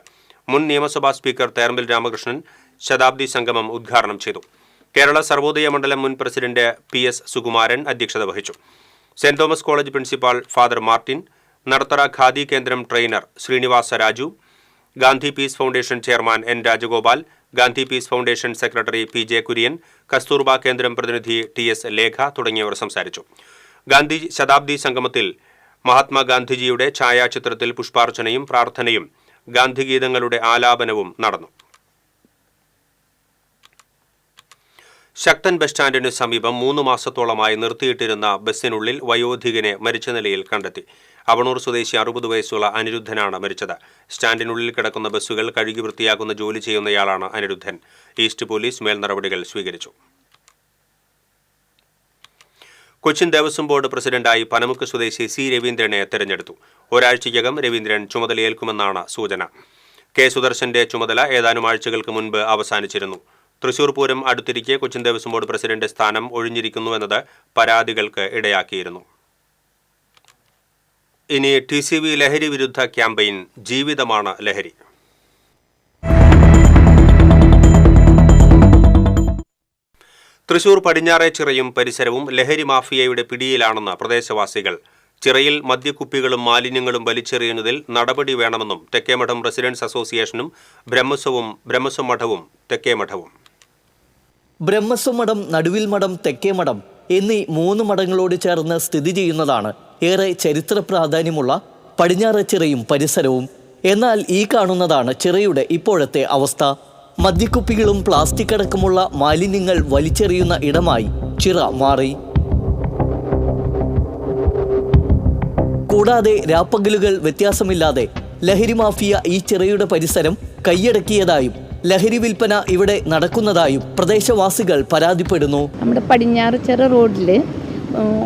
മുൻ നിയമസഭാ സ്പീക്കർ തേർമൽ രാമകൃഷ്ണൻ ശതാബ്ദി സംഗമം ഉദ്ഘാടനം ചെയ്തു. കേരള സർവോദയ മണ്ഡലം മുൻ പ്രസിഡന്റ് PS സുകുമാരൻ അധ്യക്ഷത വഹിച്ചു. Saint Thomas college principal father Martin, Nadathara khadi കേന്ദ്രം trainer Srinivasa Raju, Gandhi peace foundation chairman N Rajagopal, Gandhi peace foundation secretary PJ Kurian, Kasturba കേന്ദ്രം പ്രതിനിധി TS ലേഖ തുടങ്ങിയവർ സംസാരിച്ചു. ഗാന്ധി ശതാബ്ദി സംഗമത്തിൽ മഹാത്മാഗാന്ധിജിയുടെ ഛായാചിത്രത്തിൽ പുഷ്പാർച്ചനയും പ്രാർത്ഥനയും ഗാന്ധിഗീതങ്ങളുടെ ആലാപനവും നടന്നു. ശക്തൻ ബസ് സ്റ്റാൻഡിന് സമീപം 3 മാസത്തോളമായി നിർത്തിയിട്ടിരുന്ന ബസ്സിനുള്ളിൽ വയോധികനെ മരിച്ച നിലയിൽ കണ്ടെത്തി. അവണൂർ സ്വദേശി 60 വയസ്സുള്ള അനിരുദ്ധനാണ് മരിച്ചത്. സ്റ്റാൻഡിനുള്ളിൽ കിടക്കുന്ന ബസ്സുകൾ കഴുകി വൃത്തിയാക്കുന്ന ജോലി ചെയ്യുന്നയാളാണ് അനിരുദ്ധൻ. ഈസ്റ്റ് പോലീസ് മേൽ നടപടികൾ സ്വീകരിച്ചു. കൊച്ചിൻ ദേവസ്വം ബോർഡ് പ്രസിഡന്റായി പനമുക്ക് സ്വദേശി C രവീന്ദ്രനെ തെരഞ്ഞെടുത്തു. ഒരാഴ്ചയ്ക്കകം രവീന്ദ്രൻ ചുമതലയേൽക്കുമെന്നാണ് സൂചന. K സുദർശന്റെ ചുമതല ഏതാനും ആഴ്ചകൾക്ക് മുൻപ് അവസാനിച്ചിരുന്നു. തൃശൂർ പൂരം അടുത്തിരിക്കെ കൊച്ചിൻ ദേവസ്വം ബോർഡ് പ്രസിഡന്റ് സ്ഥാനം ഒഴിഞ്ഞിരിക്കുന്നുവെന്നത് പരാതികൾക്ക് ഇടയാക്കിയിരുന്നു. ഇനി TCV ലഹരി വിരുദ്ധ ക്യാമ്പയിൻ ജീവിതമാണ് ലഹരി. തൃശൂർ പടിഞ്ഞാറെ ചിറയും പരിസരവും ലഹരി മാഫിയയുടെ പിടിയിലാണെന്ന് പ്രദേശവാസികൾ. ചിറയിൽ മദ്യക്കുപ്പികളും മാലിന്യങ്ങളും വലിച്ചെറിയുന്നതിൽ നടപടി വേണമെന്നും തെക്കേമഠം റെസിഡൻസ് അസോസിയേഷനും ബ്രഹ്മസ്വം മഠവും തെക്കേമഠവും. ബ്രഹ്മസ്വം മഠം, നടുവിൽ മഠം, തെക്കേമഠം എന്നീ 3 മഠങ്ങളോട് ചേർന്ന് സ്ഥിതി ചെയ്യുന്നതാണ് ഏറെ ചരിത്ര പ്രാധാന്യമുള്ള പടിഞ്ഞാറെ ചിറയും പരിസരവും. എന്നാൽ ഈ കാണുന്നതാണ് ചിറയുടെ ഇപ്പോഴത്തെ അവസ്ഥ. മദ്യക്കുപ്പികളും പ്ലാസ്റ്റിക് അടക്കമുള്ള മാലിന്യങ്ങൾ വലിച്ചെറിയുന്ന ഇടമായി ചിറ മാറി. കൂടാതെ രാപ്പകലുകൾ വ്യത്യാസമില്ലാതെ ലഹരി മാഫിയ ഈ ചിറയുടെ പരിസരം കൈയടക്കിയതായും ലഹരി വിൽപ്പന ഇവിടെ നടക്കുന്നതായും പ്രദേശവാസികൾ പരാതിപ്പെടുന്നു. നമ്മുടെ പടിഞ്ഞാറച്ചിറ റോഡിൽ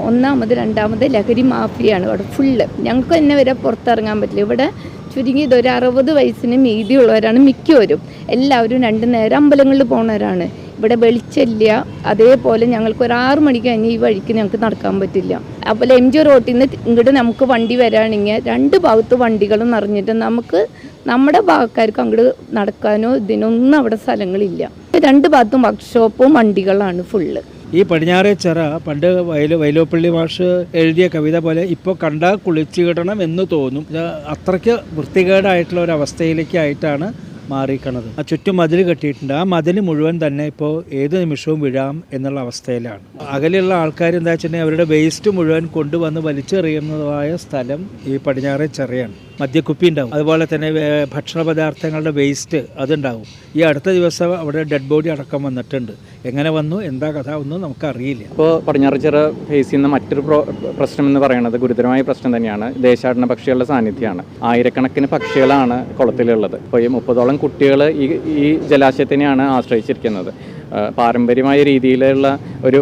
1ാമത് 2ാമത് ലഹരി മാഫിയാണ് ഇവിടെ ഫുള്ള്. ഞങ്ങൾക്ക് തന്നെ വരെ പുറത്തിറങ്ങാൻ പറ്റില്ല. ഇവിടെ ചുരുങ്ങിയത് ഒരു 60 വയസ്സിന് മീതിയുള്ളവരാണ് മിക്കവരും. എല്ലാവരും 2 നേരം അമ്പലങ്ങളിൽ പോകുന്നവരാണ്. ഇവിടെ വെളിച്ചമില്ല. അതേപോലെ ഞങ്ങൾക്ക് ഒരു 6 മണിക്ക് കഴിഞ്ഞ് ഈ വഴിക്ക് ഞങ്ങൾക്ക് നടക്കാൻ പറ്റില്ല. അതുപോലെ MG റോട്ടിൽ നിന്ന് ഇങ്ങോട്ട് നമുക്ക് വണ്ടി വരാണെങ്കിൽ 2 ഭാഗത്ത് വണ്ടികളും നിറഞ്ഞിട്ട് നമുക്ക് നമ്മുടെ ഭാഗക്കാർക്ക് അങ്ങോട്ട് നടക്കാനോ ഇതിനൊന്നും അവിടെ സ്ഥലങ്ങളില്ല. 2 ഭാഗത്തും വർക്ക്ഷോപ്പും വണ്ടികളാണ് ഫുള്ള്. ഈ പടിഞ്ഞാറെ ചിറ പണ്ട് വൈലോപ്പള്ളി മാഷ് എഴുതിയ കവിത പോലെ ഇപ്പോൾ കണ്ടാൽ കുളിച്ചിടണം എന്ന് തോന്നും. അത്രയ്ക്ക് വൃത്തികേടായിട്ടുള്ള ഒരു അവസ്ഥയിലേക്കായിട്ടാണ് മാറിക്കണത്. ചുറ്റും മതിൽ കെട്ടിയിട്ടുണ്ട്. ആ മതിൽ മുഴുവൻ തന്നെ ഇപ്പോൾ ഏത് നിമിഷവും വീഴാം എന്നുള്ള അവസ്ഥയിലാണ്. അകലെയുള്ള ആൾക്കാർ എന്താ വെച്ചിട്ടുണ്ടെങ്കിൽ അവരുടെ വേസ്റ്റ് മുഴുവൻ കൊണ്ടുവന്ന് വലിച്ചെറിയുന്നതായ സ്ഥലം ഈ പടിഞ്ഞാറെ ചിറയാണ്. മദ്യക്കുപ്പി ഉണ്ടാവും, അതുപോലെ തന്നെ ഭക്ഷണ പദാർത്ഥങ്ങളുടെ വേസ്റ്റ് അതുണ്ടാവും. ഈ അടുത്ത ദിവസം അവിടെ ഡെഡ് ബോഡി അടക്കം വന്നിട്ടുണ്ട്. എങ്ങനെ വന്നു, എന്താ കഥ ഒന്നും നമുക്കറിയില്ല. ഇപ്പോൾ പടിഞ്ഞാറച്ചിറ ഫേസ് ചെയ്യുന്ന മറ്റൊരു പ്രശ്നം എന്ന് പറയുന്നത് ഗുരുതരമായ പ്രശ്നം തന്നെയാണ്. ദേശാടന പക്ഷികളുടെ സാന്നിധ്യമാണ്. ആയിരക്കണക്കിന് പക്ഷികളാണ് കുളത്തിലുള്ളത്. ഇപ്പോൾ ഈ 30ഓളം കുട്ടികൾ ഈ ജലാശയത്തിനെയാണ് ആശ്രയിച്ചിരിക്കുന്നത്. പാരമ്പര്യമായ രീതിയിലുള്ള ഒരു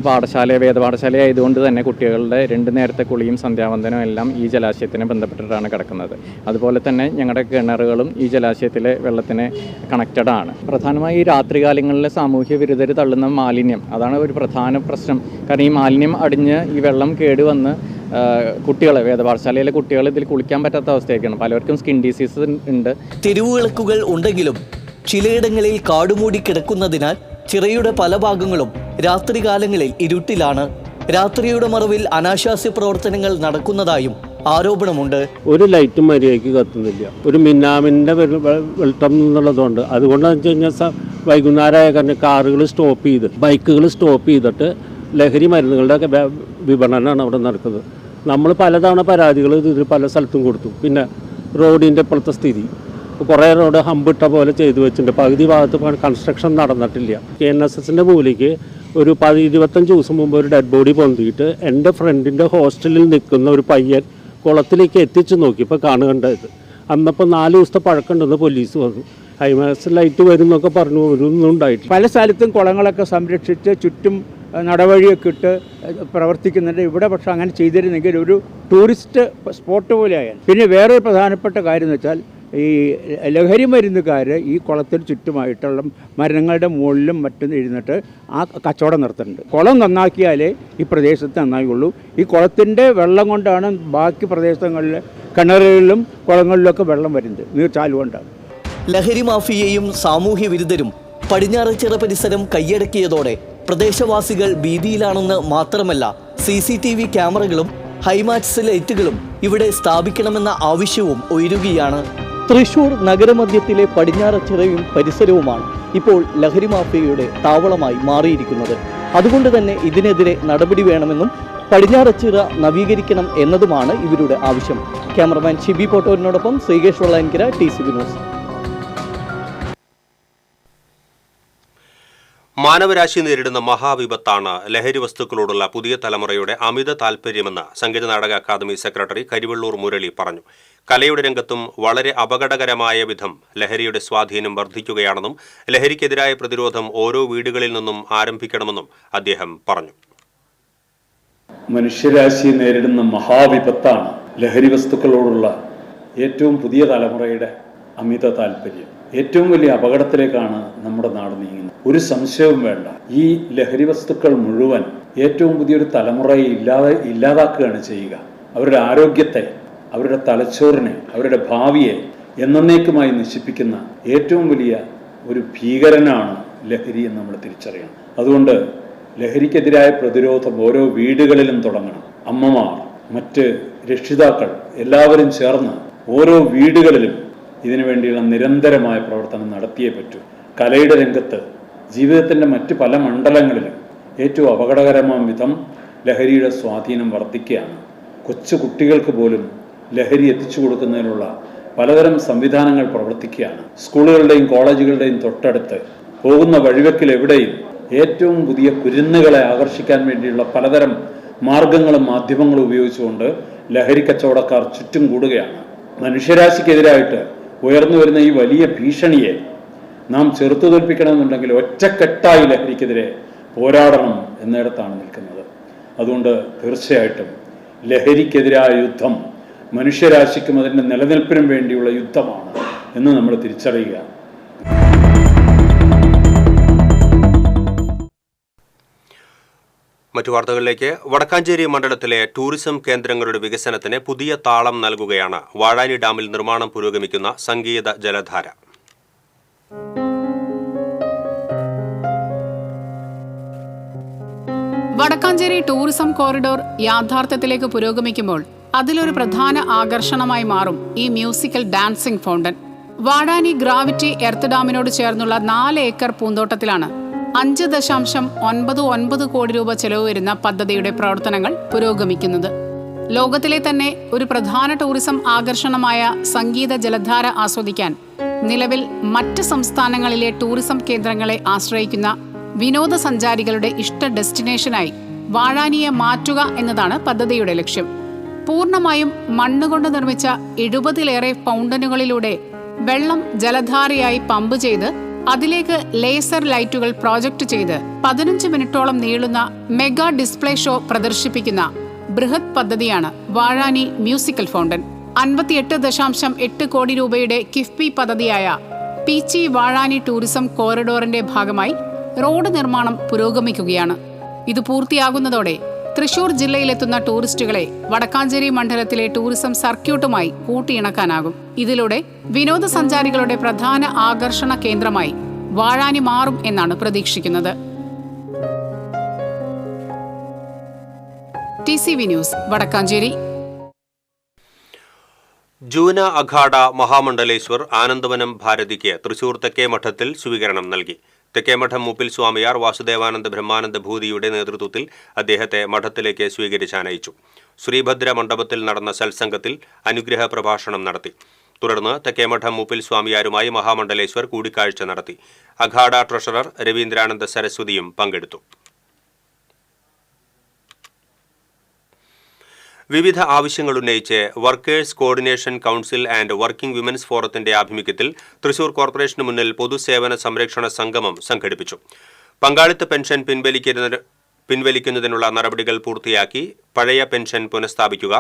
വേദപാഠശാല ആയതുകൊണ്ട് തന്നെ കുട്ടികളുടെ 2 നേരത്തെ കുളിയും സന്ധ്യാവന്തനവും എല്ലാം ഈ ജലാശയത്തിനെ ബന്ധപ്പെട്ടിട്ടാണ് കിടക്കുന്നത്. അതുപോലെ തന്നെ ഞങ്ങളുടെ കിണറുകളും ഈ ജലാശയത്തിലെ വെള്ളത്തിന് കണക്റ്റഡ് ആണ്. പ്രധാനമായി ഈ രാത്രികാലങ്ങളിലെ സാമൂഹ്യ വിരുദ്ധർ തള്ളുന്ന മാലിന്യം, അതാണ് ഒരു പ്രധാന പ്രശ്നം. കാരണം ഈ മാലിന്യം അടിഞ്ഞ് ഈ വെള്ളം കേടുവന്ന് വേദപാഠശാലയിലെ കുട്ടികൾ ഇതിൽ കുളിക്കാൻ പറ്റാത്ത അവസ്ഥയൊക്കെയാണ്. പലർക്കും സ്കിൻ ഡിസീസ് ഉണ്ട്. തെരുവുവിളക്കുകൾ ഉണ്ടെങ്കിലും ചിലയിടങ്ങളിൽ കാടുമൂടി കിടക്കുന്നതിനാൽ ചിറയുടെ പല ഭാഗങ്ങളും രാത്രികാലങ്ങളിൽ ഇരുട്ടിലാണ്. രാത്രിയുടെ മറവിൽ അനാശാസ്യ പ്രവർത്തനങ്ങൾ നടക്കുന്നതായും ആരോപണമുണ്ട്. ഒരു ലൈറ്റും മര്യാദയ്ക്ക് കത്തുന്നില്ല. ഒരു മിന്നാമിൻ്റെ വെളിച്ചം എന്നുള്ളതുകൊണ്ട് അതുകൊണ്ടാണെന്ന് വെച്ച് കഴിഞ്ഞാൽ വൈകുന്നേരമായ കാരണം കാറുകൾ സ്റ്റോപ്പ് ചെയ്ത് ബൈക്കുകൾ സ്റ്റോപ്പ് ചെയ്തിട്ട് ലഹരി മരുന്നുകളുടെ വിപണനമാണ് അവിടെ നടക്കുന്നത്. നമ്മൾ പലതവണ പരാതികൾ ഇതിൽ പല സ്ഥലത്തും കൊടുത്തു. പിന്നെ റോഡിൻ്റെ ഇപ്പോഴത്തെ സ്ഥിതി കുറേ റോഡ് ഹമ്പിട്ട പോലെ ചെയ്തു വെച്ചിട്ടുണ്ട്. പകുതി ഭാഗത്ത് കൺസ്ട്രക്ഷൻ നടന്നിട്ടില്ല. KNSSൻ്റെ മൂലയ്ക്ക് ഒരു 25 ദിവസം മുമ്പ് ഒരു ഡെഡ് ബോഡി പൊന്തിയിട്ട് എൻ്റെ ഫ്രണ്ടിൻ്റെ ഹോസ്റ്റലിൽ നിൽക്കുന്ന ഒരു പയ്യൻ കുളത്തിലേക്ക് എത്തിച്ചു നോക്കിയപ്പോൾ കാണുകയുണ്ടായത്. അന്നപ്പോൾ 4 ദിവസത്തെ പഴക്കമുണ്ടെന്ന് പോലീസ് വന്നു. ഹൈമാസ് ലൈറ്റ് വരും എന്നൊക്കെ പറഞ്ഞു, ഒന്നും ഉണ്ടായിട്ടില്ല. പല സ്ഥലത്തും കുളങ്ങളൊക്കെ സംരക്ഷിച്ച് ചുറ്റും നടവഴിയൊക്കെ ഇട്ട് പ്രവർത്തിക്കുന്നുണ്ട്. ഇവിടെ പക്ഷേ അങ്ങനെ ചെയ്തിരുന്നെങ്കിൽ ഒരു ടൂറിസ്റ്റ് സ്പോട്ട് പോലെ ആയാൽ. പിന്നെ വേറൊരു പ്രധാനപ്പെട്ട കാര്യം എന്ന് വെച്ചാൽ ഈ ലഹരി മരുന്നുകാർ ഈ കുളത്തിന് ചുറ്റുമായിട്ടുള്ള മരങ്ങളുടെ മുകളിലും മറ്റും ഇരുന്നിട്ട് ആ കച്ചവടം നടത്തുന്നുണ്ട്. കുളം നന്നാക്കിയാലേ ഈ പ്രദേശത്ത് നന്നാകുള്ളൂ. ഈ കുളത്തിൻ്റെ വെള്ളം കൊണ്ടാണ് ബാക്കി പ്രദേശങ്ങളിൽ കിണറുകളിലും കുളങ്ങളിലൊക്കെ വെള്ളം വരുന്നത്, നീർച്ചാലുകൊണ്ടാണ്. ലഹരി മാഫിയയും സാമൂഹ്യ വിരുദ്ധരും പടിഞ്ഞാറച്ചിറ പരിസരം കൈയടക്കിയതോടെ പ്രദേശവാസികൾ ഭീതിയിലാണെന്ന് മാത്രമല്ല, CCTV ക്യാമറകളും ഹൈമാക്സ് ലൈറ്റുകളും ഇവിടെ സ്ഥാപിക്കണമെന്ന ആവശ്യവും ഉയരുകയാണ്. തൃശൂർ നഗരമധ്യത്തിലെ പടിഞ്ഞാറച്ചിറയും പരിസരവുമാണ് ഇപ്പോൾ ലഹരി മാഫിയയുടെ താവളമായി മാറിയിരിക്കുന്നത്. അതുകൊണ്ട് തന്നെ ഇതിനെതിരെ നടപടി വേണമെന്നും പടിഞ്ഞാറച്ചിറ നവീകരിക്കണം എന്നതുമാണ് ഇവരുടെ ആവശ്യം. ക്യാമറമാൻ ഷിബി പോട്ടോരിനോടൊപ്പം ശ്രീകേഷ് വെള്ളാനിക്കര, TCB ന്യൂസ്. മാനവരാശി നേരിടുന്ന മഹാവിപത്താണ് ലഹരി വസ്തുക്കളോടുള്ള പുതിയ തലമുറയുടെ അമിത താൽപര്യമെന്ന് സംഗീത നാടക അക്കാദമി സെക്രട്ടറി കരിവെള്ളൂർ മുരളി പറഞ്ഞു. കലയുടെ രംഗത്തും വളരെ അപകടകരമായ വിധം ലഹരിയുടെ സ്വാധീനം വർദ്ധിക്കുകയാണെന്നും ലഹരിക്കെതിരായ പ്രതിരോധം ഓരോ വീടുകളിൽ നിന്നും ആരംഭിക്കണമെന്നും അദ്ദേഹം പറഞ്ഞു. മനുഷ്യരാശി നേരിടുന്ന മഹാവിപത്താണ് ലഹരി വസ്തുക്കളോടുള്ള ഏറ്റവും പുതിയ തലമുറയുടെ അമിത താല്പര്യം. ഏറ്റവും വലിയ അപകടത്തിലേക്കാണ് നമ്മുടെ നാട് നീങ്ങുന്നത്. ഒരു സംശയവും വേണ്ട. ഈ ലഹരി വസ്തുക്കൾ മുഴുവൻ ഏറ്റവും പുതിയൊരു തലമുറയെ ഇല്ലാതാക്കുകയാണ് ചെയ്യുക. അവരുടെ ആരോഗ്യത്തെ, അവരുടെ തലച്ചോറിനെ, അവരുടെ ഭാവിയെ എന്നേക്കുമായി നശിപ്പിക്കുന്ന ഏറ്റവും വലിയ ഒരു ഭീകരനാണ് ലഹരി എന്ന് നമ്മൾ തിരിച്ചറിയണം. അതുകൊണ്ട് ലഹരിക്കെതിരായ പ്രതിരോധം ഓരോ വീടുകളിലും തുടങ്ങണം. അമ്മമാർ, മറ്റ് രക്ഷിതാക്കൾ എല്ലാവരും ചേർന്ന് ഓരോ വീടുകളിലും ഇതിനു വേണ്ടിയുള്ള നിരന്തരമായ പ്രവർത്തനം നടത്തിയേ പറ്റൂ. കലയുടെ രംഗത്ത്, ജീവിതത്തിൻ്റെ മറ്റ് പല മണ്ഡലങ്ങളിലും ഏറ്റവും അപകടകരമായ വിധം ലഹരിയുടെ സ്വാധീനം വർദ്ധിക്കുകയാണ്. കൊച്ചു കുട്ടികൾക്ക് പോലും ലഹരി എത്തിച്ചു കൊടുക്കുന്നതിനുള്ള പലതരം സംവിധാനങ്ങൾ പ്രവർത്തിക്കുകയാണ്. സ്കൂളുകളുടെയും കോളേജുകളുടെയും തൊട്ടടുത്ത് പോകുന്ന വഴിവെക്കിൽ എവിടെയും ഏറ്റവും പുതിയ കുരുന്നുകളെ ആകർഷിക്കാൻ വേണ്ടിയുള്ള പലതരം മാർഗങ്ങളും മാധ്യമങ്ങളും ഉപയോഗിച്ചുകൊണ്ട് ലഹരി കച്ചവടക്കാർ ചുറ്റും കൂടുകയാണ്. മനുഷ്യരാശിക്കെതിരായിട്ട് ഉയർന്നു വരുന്ന ഈ വലിയ ഭീഷണിയെ നാം ചെറുത്തു തോൽപ്പിക്കണമെന്നുണ്ടെങ്കിൽ ഒറ്റക്കെട്ടായി ലഹരിക്കെതിരെ പോരാടണം എന്നിടത്താണ് നിൽക്കുന്നത്. അതുകൊണ്ട് തീർച്ചയായിട്ടും ലഹരിക്കെതിരായ യുദ്ധം മനുഷ്യരാശിക്കും അതിൻ്റെ നിലനിൽപ്പിനും വേണ്ടിയുള്ള യുദ്ധമാണ് എന്ന് നമ്മൾ തിരിച്ചറിയുക. മറ്റു വാർത്തകളിലേക്ക്. വടക്കാഞ്ചേരി മണ്ഡലത്തിലെ ടൂറിസം കേന്ദ്രങ്ങളുടെ വികസനത്തിന് പുതിയ താളം നൽകുകയാണ് വാഴാനി ഡാമിൽ നിർമ്മാണം പുരോഗമിക്കുന്ന സംഗീത ജലധാര. വടക്കാഞ്ചേരി ടൂറിസം കോറിഡോർ യാഥാർത്ഥ്യത്തിലേക്ക് പുരോഗമിക്കുമ്പോൾ അതിലൊരു പ്രധാന ആകർഷണമായി മാറും ഈ musical dancing fountain. Vazhani gravity earth ഡാമിനോട് ചേർന്നുള്ള 4 ഏക്കർ പൂന്തോട്ടത്തിലാണ് 5.99 കോടി രൂപ ചെലവ് വരുന്ന പദ്ധതിയുടെ പ്രവർത്തനങ്ങൾ പുരോഗമിക്കുന്നത്. ലോകത്തിലെ തന്നെ ഒരു പ്രധാന ടൂറിസം ആകർഷണമായ സംഗീത ജലധാര ആസ്വദിക്കാൻ നിലവിൽ മറ്റ് സംസ്ഥാനങ്ങളിലെ ടൂറിസം കേന്ദ്രങ്ങളെ ആശ്രയിക്കുന്ന വിനോദസഞ്ചാരികളുടെ ഇഷ്ട ഡെസ്റ്റിനേഷനായി വാഴാനിയെ മാറ്റുക എന്നതാണ് പദ്ധതിയുടെ ലക്ഷ്യം. പൂർണ്ണമായും മണ്ണുകൊണ്ട് നിർമ്മിച്ച 70-ലേറെ ഫൗണ്ടനുകളിലൂടെ വെള്ളം ജലധാരയായി പമ്പ് ചെയ്ത് അതിലേക്ക് ലേസർ ലൈറ്റുകൾ പ്രോജക്റ്റ് ചെയ്ത് 15 മിനിറ്റോളം നീളുന്ന മെഗാ ഡിസ്പ്ലേ ഷോ പ്രദർശിപ്പിക്കുന്ന ബൃഹത് പദ്ധതിയാണ് വാഴാനി മ്യൂസിക്കൽ ഫൗണ്ടൻ. 58.8 കോടി രൂപയുടെ കിഫ്ബി പദ്ധതിയായ പീച്ചി വാഴാനി ടൂറിസം കോറിഡോറിന്റെ ഭാഗമായി റോഡ് നിർമ്മാണം പുരോഗമിക്കുകയാണ്. ഇത് പൂർത്തിയാകുന്നതോടെ തൃശൂർ ജില്ലയിലെത്തുന്ന ടൂറിസ്റ്റുകളെ വടക്കാഞ്ചേരി മണ്ഡലത്തിലെ ടൂറിസം സർക്യൂട്ടുമായി കൂട്ടിയിണക്കാനാകും. ഇതിലൂടെ വിനോദസഞ്ചാരികളുടെ പ്രധാന ആകർഷണ കേന്ദ്രമായി വാഴാനി മാറും എന്നാണ് പ്രതീക്ഷിക്കുന്നത്. TCV news, Vadakkanchery. ജൂന അഖാഡ മഹാമണ്ഡലേശ്വർ ആനന്ദവനം ഭാരതിക്ക് തൃശൂർ തെക്കേമഠത്തിൽ സ്വീകരണം നൽകി. തെക്കേമഠം മൂപ്പിൽ സ്വാമിയാർ വാസുദേവാനന്ദ ബ്രഹ്മാനന്ദ ഭൂതിയുടെ നേതൃത്വത്തിൽ അദ്ദേഹത്തെ മഠത്തിലേക്ക് സ്വീകരിച്ചാനയിച്ചു. ശ്രീഭദ്ര മണ്ഡപത്തിൽ നടന്ന സത്സംഗത്തിൽ അനുഗ്രഹ പ്രഭാഷണം നടത്തി. തുടർന്ന് തെക്കേമഠം മൂപ്പിൽ സ്വാമിയാരുമായി മഹാമണ്ഡലേശ്വർ കൂടിക്കാഴ്ച നടത്തി. അഖാഡ ട്രഷറർ രവീന്ദ്രാനന്ദ സരസ്വതിയും പങ്കെടുത്തു. വിവിധ ആവശ്യങ്ങൾ ഉന്നയിച്ച് workers coordination council and working women's ഫോറത്തിന്റെ ആഭിമുഖ്യത്തിൽ തൃശൂർ കോർപ്പറേഷന് മുന്നിൽ പൊതുസേവന സംരക്ഷണ സംഗമം സംഘടിപ്പിച്ചു. പങ്കാളിത്ത പെൻഷൻ പിൻവലിക്കുന്നതിനുള്ള നടപടികൾ പൂർത്തിയാക്കി പഴയ പെൻഷൻ പുനഃസ്ഥാപിക്കുക,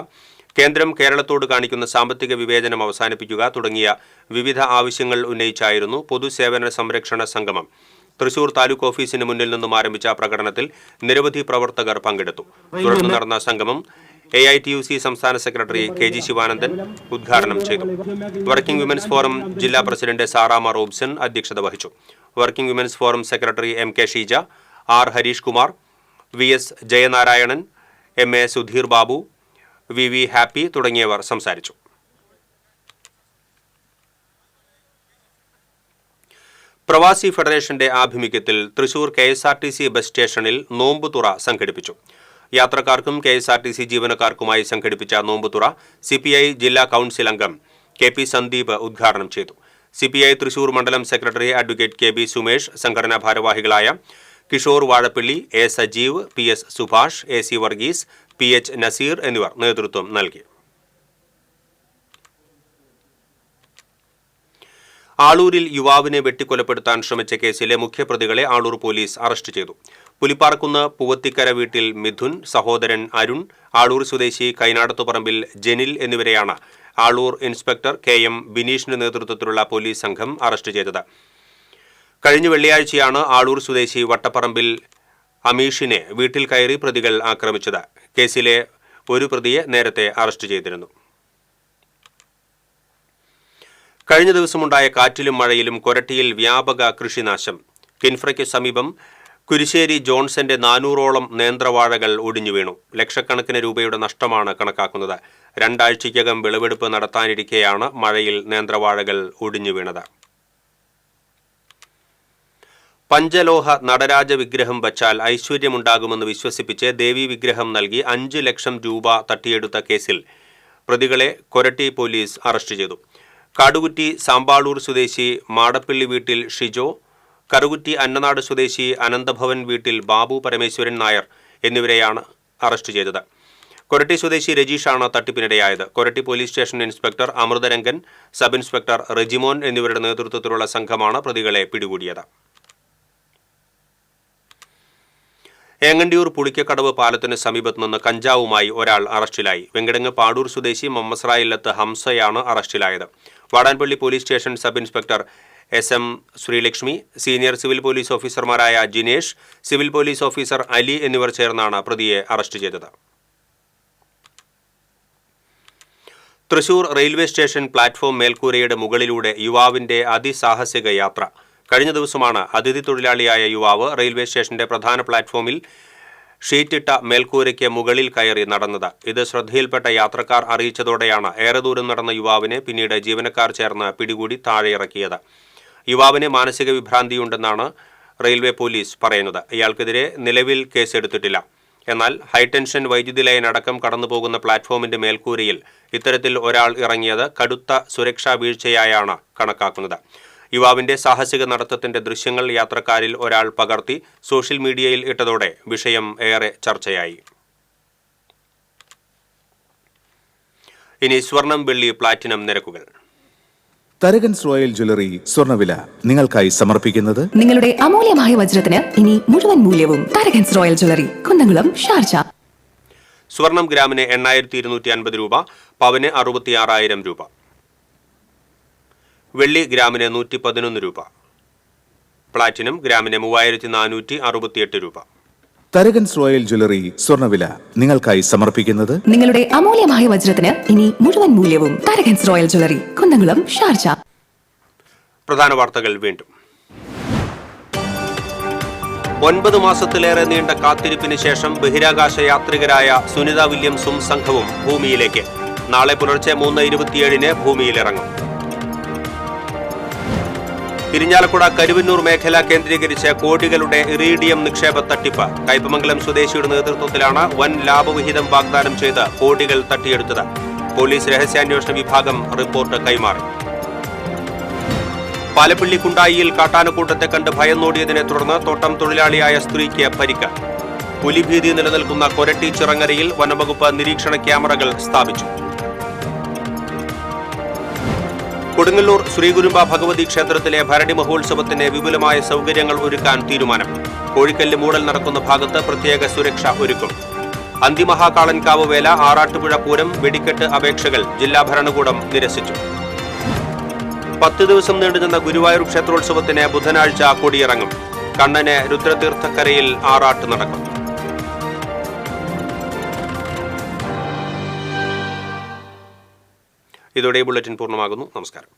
കേന്ദ്രം കേരളത്തോട് കാണിക്കുന്ന സാമ്പത്തിക വിവേചനം അവസാനിപ്പിക്കുക തുടങ്ങിയ വിവിധ ആവശ്യങ്ങൾ ഉന്നയിച്ചായിരുന്നു പൊതുസേവന സംരക്ഷണ സംഗമം. തൃശൂർ താലൂക്ക് ഓഫീസിന് മുന്നിൽ നിന്നും ആരംഭിച്ച പ്രകടനത്തിൽ നിരവധി പ്രവർത്തകർ പങ്കെടുത്തു. തുടർന്ന് നടന്ന സംഗമം AITUC സംസ്ഥാന സെക്രട്ടറി KG ശിവാനന്ദൻ ഉദ്ഘാടനം ചെയ്തു. വർക്കിംഗ് വിമൻസ് ഫോറം ജില്ലാ പ്രസിഡന്റ് സാറാമ റോബ്സൺ അധ്യക്ഷത വഹിച്ചു. Working women's forum secretary MK Sheeja, R Harish Kumar, VS Jayanarayanan, MA Sudheer Babu, VV happy തുടങ്ങിയവർ സംസാരിച്ചു. പ്രവാസി ഫെഡറേഷന്റെ ആഭിമുഖ്യത്തിൽ തൃശൂർ KSRTC ബസ് സ്റ്റേഷനിൽ നോമ്പുതുറ സംഘടിപ്പിച്ചു. യാത്രക്കാർക്കും KSRTC ജീവനക്കാർക്കുമായി സംഘടിപ്പിച്ച നോമ്പുതുറ CPI ജില്ലാ കൗൺസിൽ അംഗം KP സന്ദീപ് ഉദ്ഘാടനം ചെയ്തു. CPI തൃശൂർ മണ്ഡലം സെക്രട്ടറി അഡ്വക്കേറ്റ് KB സുമേഷ്, സംഘടനാ ഭാരവാഹികളായ Kishore Vazhappally, A Sajeev, PS Subhash, AC Varghese, PH Naseer എന്നിവർ നേതൃത്വം നൽകി. ആളൂരിൽ യുവാവിനെ വെട്ടിക്കൊലപ്പെടുത്താൻ ശ്രമിച്ച കേസിലെ മുഖ്യപ്രതികളെ ആളൂർ പോലീസ് അറസ്റ്റ് ചെയ്തു. പുലിപ്പാറക്കുന്ന് പൂവത്തിക്കര വീട്ടിൽ മിഥുൻ, സഹോദരൻ അരുൺ, ആളൂർ സ്വദേശി കൈനാടത്തുപറമ്പിൽ ജെനിൽ എന്നിവരെയാണ് ആളൂർ ഇൻസ്പെക്ടർ KM ബിനീഷിന്റെ നേതൃത്വത്തിലുള്ള പോലീസ് സംഘം അറസ്റ്റ് ചെയ്തത്. കഴിഞ്ഞ വെള്ളിയാഴ്ചയാണ് ആളൂർ സ്വദേശി വട്ടപ്പറമ്പിൽ അമീഷിനെ വീട്ടിൽ കയറി പ്രതികൾ ആക്രമിച്ചത്. കേസിലെ ഒരു പ്രതിയെ നേരത്തെ അറസ്റ്റ് ചെയ്തിരുന്നു. കഴിഞ്ഞ ദിവസമുണ്ടായ കാറ്റിലും മഴയിലും കൊരട്ടിയിൽ വ്യാപക കൃഷിനാശം. കിൻഫ്രയ്ക്ക് സമീപം കുരിശ്ശേരി ജോൺസന്റെ 400ഓളം നേന്ത്രവാഴകൾ ഒടിഞ്ഞു വീണു. ലക്ഷക്കണക്കിന് രൂപയുടെ നഷ്ടമാണ് കണക്കാക്കുന്നത്. 2 ആഴ്ചയ്ക്കകം വിളവെടുപ്പ് നടത്താനിരിക്കെയാണ് മഴയിൽ നേന്ത്രവാഴകൾ ഒടിഞ്ഞു വീണത്. പഞ്ചലോഹ നടരാജ വിഗ്രഹം വച്ചാൽ ഐശ്വര്യമുണ്ടാകുമെന്ന് വിശ്വസിപ്പിച്ച് ദേവീ വിഗ്രഹം നൽകി 5 ലക്ഷം രൂപ തട്ടിയെടുത്ത കേസിൽ പ്രതികളെ കൊരട്ടി പോലീസ് അറസ്റ്റ് ചെയ്തു. കാടുകുറ്റി സാമ്പാളൂർ സ്വദേശി മാടപ്പള്ളി വീട്ടിൽ ഷിജോ, കറുകുറ്റി അന്നനാട് സ്വദേശി അനന്തഭവൻ വീട്ടിൽ ബാബു പരമേശ്വരൻ നായർ എന്നിവരെയാണ് അറസ്റ്റ് ചെയ്തത്. കൊരട്ടി സ്വദേശി രജീഷാണ് തട്ടിപ്പിനിടയായത്. Koratty police station inspector Amritharangan, sub inspector Rejimon എന്നിവരുടെ നേതൃത്വത്തിലുള്ള സംഘമാണ് പ്രതികളെ പിടികൂടിയത്. ഏങ്ങണ്ടിയൂർ പുളിക്കക്കടവ് പാലത്തിന് സമീപത്ത് നിന്ന് കഞ്ചാവുമായി ഒരാൾ അറസ്റ്റിലായി. വെങ്കടങ്ങ് പാടൂർ സ്വദേശി മമ്മസ്രായില്ലത്ത് ഹംസയാണ് അറസ്റ്റിലായത്. Vadanappally police station sub inspector SM Sreelakshmi, senior civil police ഓഫീസർമാരായ Jinesh, civil police officer Ali എന്നിവർ ചേർന്നാണ് പ്രതിയെ അറസ്റ്റ് ചെയ്തത്. തൃശൂർ റെയിൽവേ സ്റ്റേഷൻ പ്ലാറ്റ്ഫോം മേൽക്കൂരയുടെ മുകളിലൂടെ യുവാവിന്റെ അതിസാഹസിക യാത്ര. കഴിഞ്ഞ ദിവസമാണ് അതിഥി തൊഴിലാളിയായ യുവാവ് റെയിൽവേ സ്റ്റേഷന്റെ പ്രധാന പ്ലാറ്റ്ഫോമിൽ ഷീറ്റിട്ട മേൽക്കൂരയ്ക്ക് മുകളിൽ കയറി നടന്നത്. ഇത് ശ്രദ്ധയിൽപ്പെട്ട യാത്രക്കാർ അറിയിച്ചതോടെയാണ് ഏറെ ദൂരം നടന്ന യുവാവിനെ പിന്നീട് ജീവനക്കാർ ചേർന്ന് പിടികൂടി താഴെയിറക്കിയത്. യുവാവിന് മാനസിക വിഭ്രാന്തിയുണ്ടെന്നാണ് റെയിൽവേ പോലീസ് പറയുന്നത്. ഇയാൾക്കെതിരെ നിലവിൽ കേസെടുത്തിട്ടില്ല. എന്നാൽ ഹൈടെൻഷൻ വൈദ്യുതി ലൈൻ അടക്കം കടന്നുപോകുന്ന പ്ലാറ്റ്ഫോമിന്റെ മേൽക്കൂരയിൽ ഇത്തരത്തിൽ ഒരാൾ ഇറങ്ങിയത് കടുത്ത സുരക്ഷാ വീഴ്ചയായാണ് കണക്കാക്കുന്നത്. യുവാവിന്റെ സാഹസിക നടത്തത്തിന്റെ ദൃശ്യങ്ങൾ യാത്രക്കാരിൽ ഒരാൾ പകർത്തി സോഷ്യൽ മീഡിയയിൽ ഇട്ടതോടെ വിഷയം ഏറെ ചർച്ചയായി. ഇനി സ്വർണം, വെള്ളി, പ്ലാറ്റിനം നിരക്കുകൾ. തരകൻസ് റോയൽ ജ്വല്ലറി സ്വർണ്ണവില നിങ്ങൾക്കായി സമർപ്പിക്കുന്നത് നിങ്ങളുടെ അമൂല്യമായ വജ്രത്തിന് ഇനി മുഴുവൻ മൂല്യവും Tharakans royal jewellery, Kunnamkulam, Sharjah. സ്വർണം ഗ്രാമിന് 8250 രൂപ, പവന് 66,000 രൂപ. വെള്ളി ഗ്രാമിന് 111 രൂപ. പ്ലാറ്റിനം ഗ്രാമിന് 3468 രൂപ. തരകൻസ് റോയൽ ജ്വല്ലറി സ്വർണ്ണവില നിങ്ങൾക്കായി സമർപ്പിക്കുന്നത് നിങ്ങളുടെ അമൂല്യമായ വജ്രത്തിന് ഇനി മുഴുവൻ മൂല്യവും Tharakans royal jewellery, Kunnamkulam, Sharjah. പ്രധാന വാർത്തകൾ വീണ്ടും. 9 മാസത്തിലേറെ നീണ്ട കാത്തിരിപ്പിന് ശേഷം ബഹിരാകാശ യാത്രികരായ സുനിത വില്യംസും സംഘവും ഭൂമിയിലേക്ക്. നാളെ പുലർച്ചെ 3:27 ഭൂമിയിലിറങ്ങും. ഇരിഞ്ഞാലക്കുട കരുവന്നൂർ മേഖല കേന്ദ്രീകരിച്ച് കോടികളുടെ ഇറീഡിയം നിക്ഷേപ തട്ടിപ്പ്. കയ്പമംഗലം സ്വദേശിയുടെ നേതൃത്വത്തിലാണ് വൻ ലാഭവിഹിതം വാഗ്ദാനം ചെയ്ത് കോടികൾ തട്ടിയെടുത്തത്. പോലീസ് രഹസ്യാന്വേഷണ വിഭാഗം റിപ്പോർട്ട് കൈമാറി. പാലപ്പിള്ളി കുണ്ടായിയിൽ കാട്ടാനക്കൂട്ടത്തെ കണ്ട് ഭയന്നോടിയതിനെ തുടർന്ന് തോട്ടം തൊഴിലാളിയായ സ്ത്രീക്ക് പരിക്ക്. പുലിഭീതി നിലനിൽക്കുന്ന കൊരട്ടി ചിറങ്ങരയിൽ വനംവകുപ്പ് നിരീക്ഷണ ക്യാമറകൾ സ്ഥാപിച്ചു. കൊടുങ്ങല്ലൂർ ശ്രീകുരുമ്പ ഭഗവതി ക്ഷേത്രത്തിലെ ഭരണി മഹോത്സവത്തിന് വിപുലമായ സൗകര്യങ്ങൾ ഒരുക്കാൻ തീരുമാനം. കോഴിക്കല്ല് മൂടൽ നടക്കുന്ന ഭാഗത്ത് പ്രത്യേക സുരക്ഷ ഒരുക്കും. അന്തിമഹാകാളൻകാവ് വേല, ആറാട്ടുപുഴ പൂരം, വെടിക്കെട്ട് അപേക്ഷകൾ ജില്ലാ ഭരണകൂടം നിരസിച്ചു. 10 ദിവസം നീണ്ടുനിന്ന ഗുരുവായൂർ ക്ഷേത്രോത്സവത്തിന് ബുധനാഴ്ച കൊടിയിറങ്ങും. കണ്ണന് രുദ്രതീർത്ഥക്കരയിൽ ആറാട്ട് നടക്കും. ഇതോടെ ബുള്ളറ്റിൻ പൂർണ്ണമാകുന്നു. നമസ്കാരം.